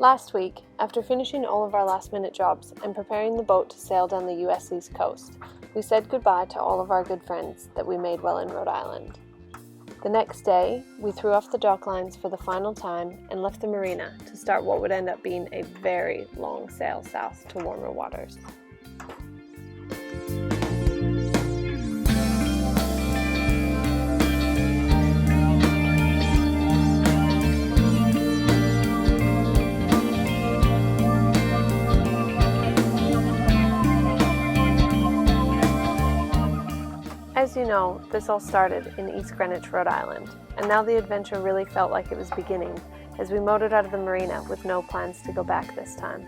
Last week, after finishing all of our last-minute jobs and preparing the boat to sail down the US East Coast, we said goodbye to all of our good friends that we made while in Rhode Island. The next day, we threw off the docklines for the final time and left the marina to start what would end up being a very long sail south to warmer waters. As you know, this all started in East Greenwich, Rhode Island, and now the adventure really felt like it was beginning as we motored out of the marina with no plans to go back this time.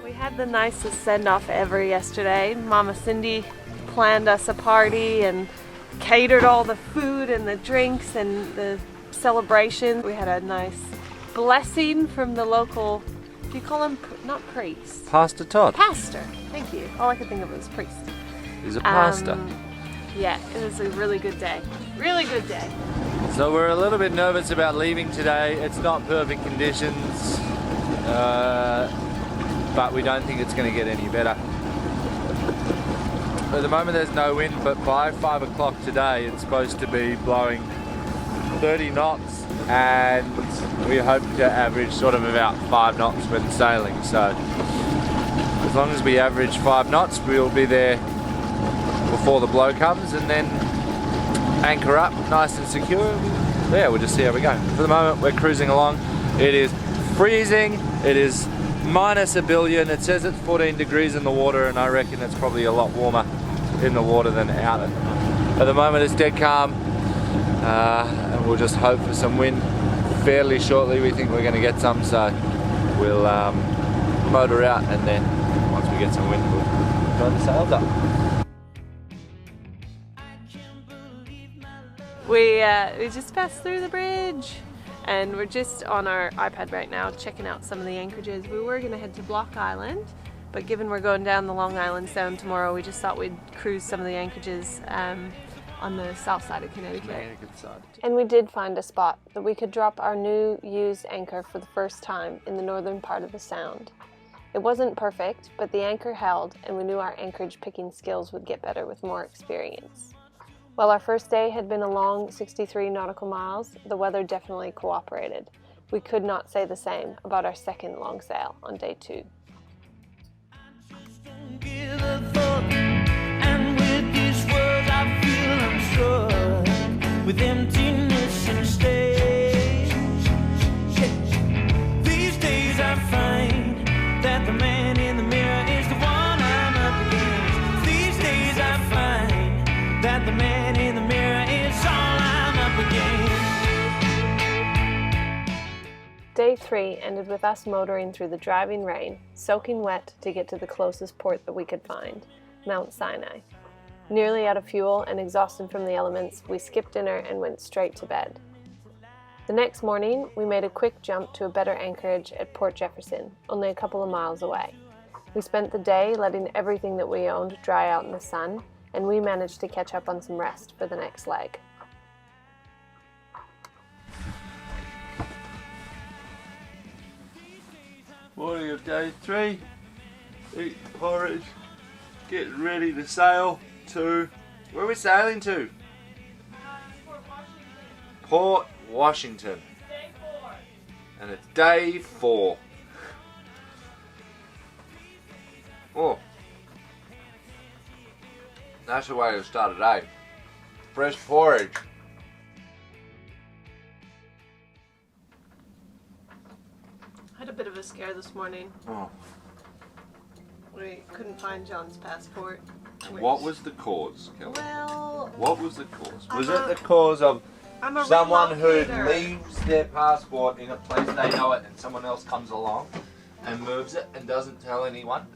We had the nicest send-off ever yesterday. Mama Cindy planned us a party and catered all the food and the drinks and the celebration. We had a nice blessing from the local, do you call him, not priest? Pastor Todd. Pastor, thank you. All I could think of was priest. He's a pastor. Yeah, it was a really good day. Really good day. So we're a little bit nervous about leaving today. It's not perfect conditions, but we don't think it's going to get any better. At the moment there's no wind, but by 5 o'clock today it's supposed to be blowing 30 knots, and we hope to average sort of about 5 knots when sailing. So as long as we average 5 knots, we'll be there before the blow comes, and then anchor up nice and secure. Yeah, we'll just see how we go. For the moment we're cruising along. It is freezing. It is minus a billion. It says it's 14 degrees in the water, and I reckon it's probably a lot warmer in the water than out. At the moment it's dead calm, and we'll just hope for some wind fairly shortly. We think we're going to get some, so we'll motor out, and then once we get some wind we'll throw the sails up. We just passed through the bridge, and we're just on our iPad right now checking out some of the anchorages. We were going to head to Block Island, but given we're going down the Long Island Sound tomorrow, we just thought we'd cruise some of the anchorages on the south side of Connecticut. And we did find a spot that we could drop our new used anchor for the first time in the northern part of the Sound. It wasn't perfect, but the anchor held, and we knew our anchorage picking skills would get better with more experience. While our first day had been a long 63 nautical miles, the weather definitely cooperated. We could not say the same about our second long sail on day 2. With emptiness and stage. These days I find that the man in the mirror is the one I'm up against. These days I find that the man in the mirror is all I'm up against. Day 3 ended with us motoring through the driving rain, soaking wet to get to the closest port that we could find, Mount Sinai. Nearly out of fuel and exhausted from the elements, we skipped dinner and went straight to bed. The next morning, we made a quick jump to a better anchorage at Port Jefferson, only a couple of miles away. We spent the day letting everything that we owned dry out in the sun, and we managed to catch up on some rest for the next leg. Morning of day 3. Eat porridge. Getting ready to sail to, where are we sailing to? Port Washington. Day 4. And it's day 4. Oh, that's the way to start a day. Fresh porridge. I had a bit of a scare this morning. Oh. We couldn't find John's passport. And what was the cause, Kelly? Well, What was the cause? Was it the cause of I'm a someone who relocator. leaves their passport in a place they know it, and someone else comes along and moves it and doesn't tell anyone?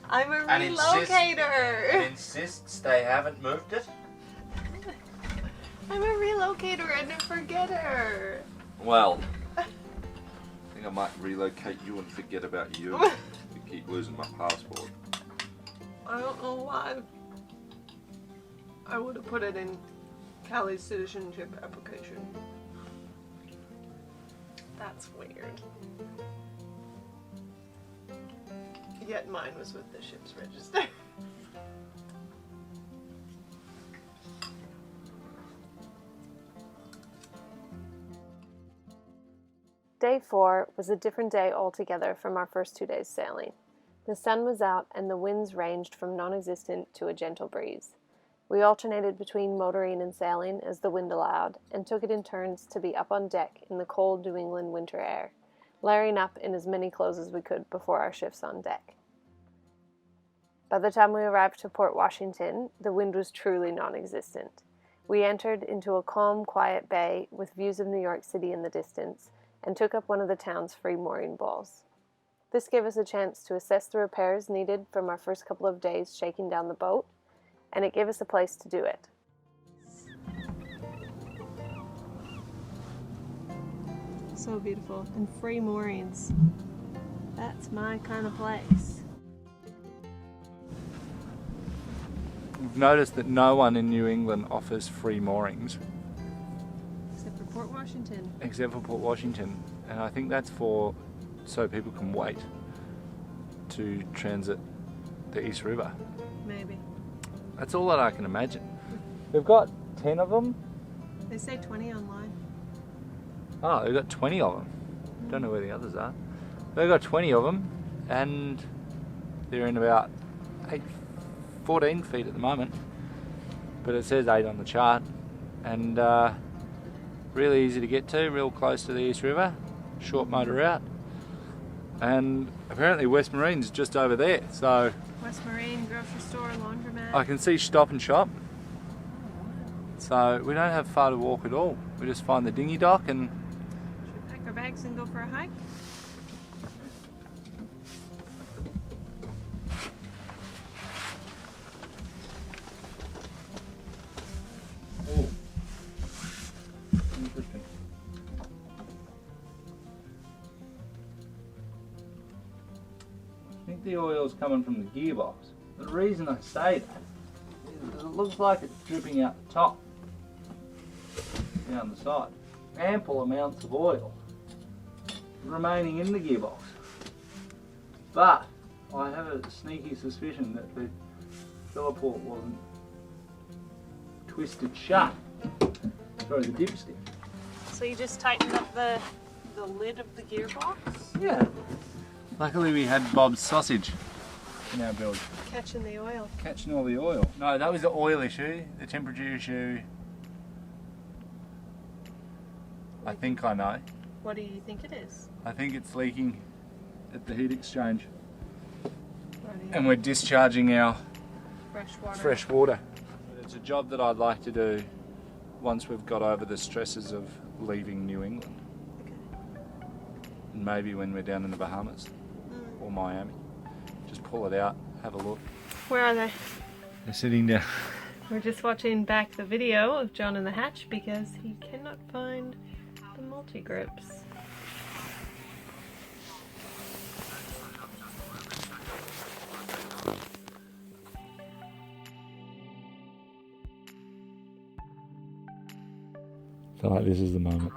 I'm a And relocator. And insists they haven't moved it? I'm a relocator and a forgetter. Well, I think I might relocate you and forget about you. You keep losing my passport. I don't know why. I would have put it in Callie's citizenship application. That's weird. Yet mine was with the ship's register. Day 4 was a different day altogether from our first 2 days sailing. The sun was out and the winds ranged from non-existent to a gentle breeze. We alternated between motoring and sailing as the wind allowed, and took it in turns to be up on deck in the cold New England winter air, layering up in as many clothes as we could before our shifts on deck. By the time we arrived to Port Washington, the wind was truly non-existent. We entered into a calm, quiet bay with views of New York City in the distance, and took up one of the town's free mooring balls. This gave us a chance to assess the repairs needed from our first couple of days shaking down the boat, and it gave us a place to do it. So beautiful, and free moorings. That's my kind of place. We've noticed that no one in New England offers free moorings. Except for Port Washington. Except for Port Washington. And I think that's so people can wait to transit the East River. Maybe. That's all that I can imagine. They've got 10 of them. They say 20 online. Oh, they've got 20 of them. Don't know where the others are. They've got 20 of them, and they're in about 14 feet at the moment. But it says 8 on the chart. And really easy to get to, real close to the East River. Short motor route. And apparently West Marine's just over there, so West Marine, grocery store, laundromat. I can see Stop and Shop. So we don't have far to walk at all. We just find the dinghy dock and should we pack our bags and go for a hike? oh, interesting. I think the oil's coming from the gearbox. The reason I say that is it looks like it's dripping out the top, down the side. Ample amounts of oil remaining in the gearbox. But I have a sneaky suspicion that the filler port wasn't twisted shut. Sorry, the dipstick. So you just tightened up the lid of the gearbox? Yeah. Luckily we had Bob's sausage in our build. Catching the oil. Catching all the oil. No, that was the oil issue. The temperature issue, I think I know. What do you think it is? I think it's leaking at the heat exchange. Righty. And we're discharging our Fresh water. It's a job that I'd like to do once we've got over the stresses of leaving New England. Okay. And maybe when we're down in the Bahamas or Miami. Just pull it out, have a look. Where are they? They're sitting down. We're just watching back the video of John in the hatch because he cannot find the multi-grips. I feel like this is the moment.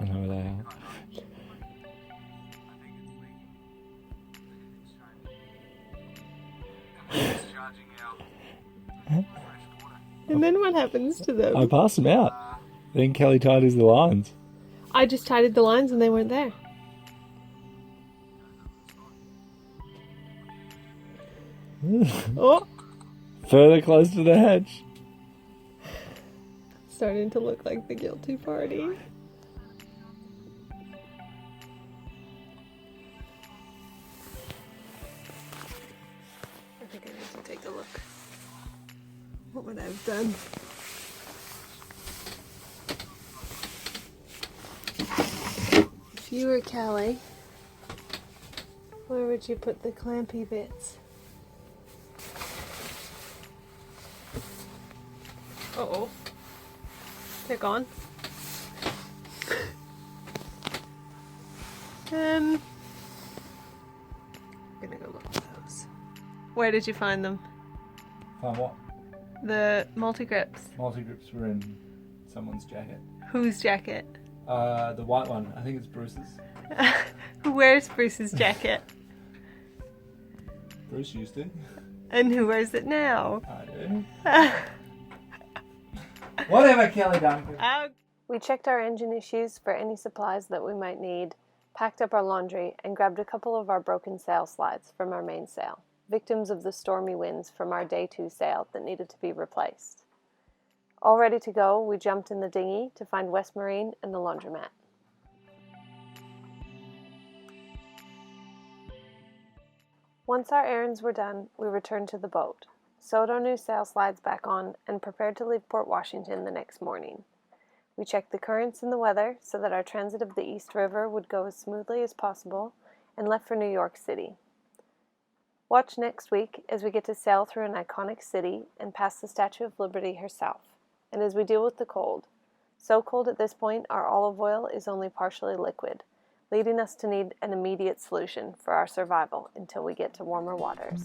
I know where they are. And then what happens to them? I passed them out. Then Kelly ties the lines. I just tied the lines and they weren't there. Oh! Further close to the hatch. Starting to look like the guilty party. I think I need to take a look. What would I have done? If you were Callie, where would you put the clampy bits? Uh-oh. They're gone. I'm gonna go look at those. Where did you find them? Find what? The multi-grips. Multi-grips were in someone's jacket. Whose jacket? The white one. I think it's Bruce's. Who wears Bruce's jacket? Bruce used it. And who wears it now? I do. Whatever, Kelly Duncan. We checked our engine issues for any supplies that we might need, packed up our laundry, and grabbed a couple of our broken sail slides from our mainsail, victims of the stormy winds from our day 2 sail that needed to be replaced. All ready to go, we jumped in the dinghy to find West Marine and the laundromat. Once our errands were done, we returned to the boat, sewed our new sail slides back on, and prepared to leave Port Washington the next morning. We checked the currents and the weather so that our transit of the East River would go as smoothly as possible, and left for New York City. Watch next week as we get to sail through an iconic city and past the Statue of Liberty herself, and as we deal with the cold. So cold at this point, our olive oil is only partially liquid, leading us to need an immediate solution for our survival until we get to warmer waters.